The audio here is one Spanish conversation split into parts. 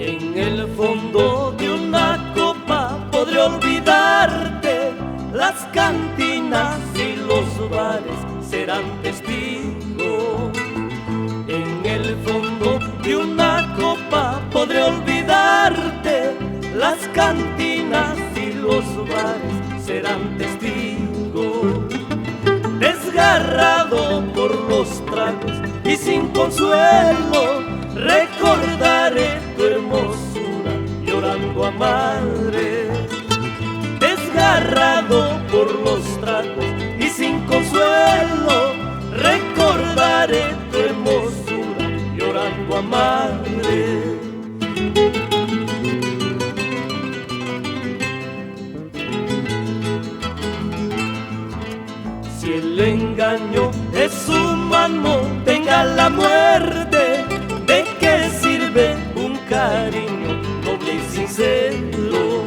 En el fondo de una copa podré olvidarte, las cantinas y los bares serán testigos. En el fondo de una copa podré olvidarte, las cantinas y los bares serán testigos. Desgarrado por los tragos y sin consuelo, recordaré tu hermosura llorando a madre. Desgarrado por los tragos y sin consuelo, recordaré tu hermosura llorando a madre. Si el engaño es humano, venga la muerte. ¿De qué sirve un cariño noble y sincero?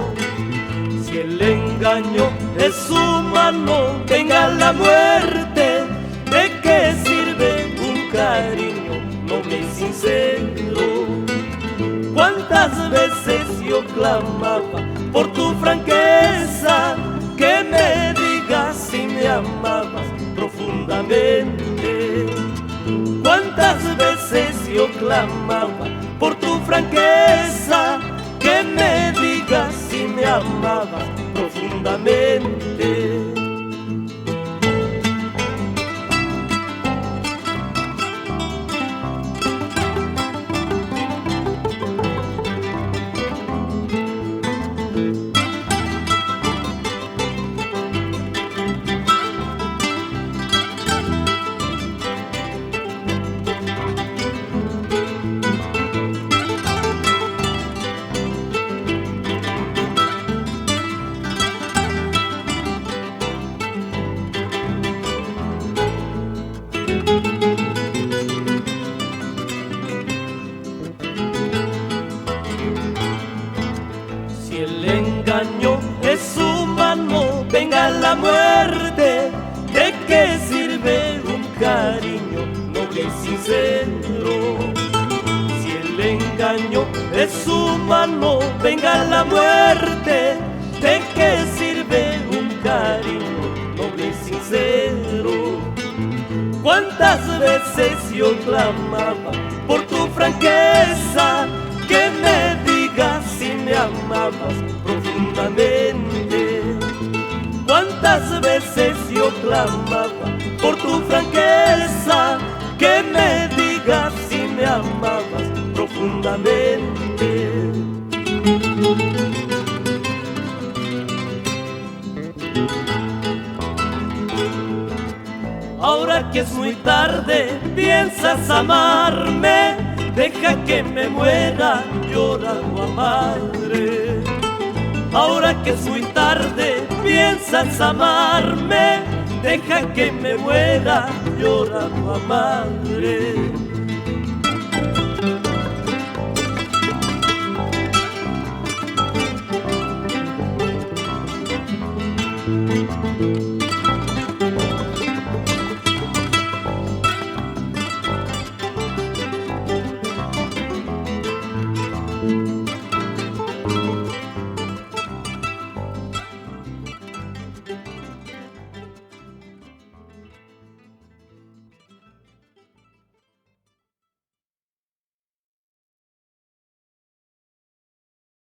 Si el engaño es humano, venga la muerte. ¿De qué sirve un cariño noble y sincero? ¿Cuántas veces yo clamaba por tu franqueza, que me digas si me amabas profundamente? ¿Cuántas veces yo clamaba por tu franqueza, que me digas si me amabas profundamente? Si el engaño es humano, venga la muerte. ¿De qué sirve un cariño noble y sincero? Si el engaño es humano, venga la muerte. ¿De qué sirve un cariño noble y sincero? ¿Cuántas veces yo clamaba por tu franqueza, que me digas si me amabas profundamente? ¿Cuántas veces yo clamaba por tu franqueza, que me digas si me amabas profundamente? Ahora que es muy tarde, piensas amarme, deja que me muera llorando a madre. Ahora que es muy tarde, piensas amarme, deja que me muera llorando a madre.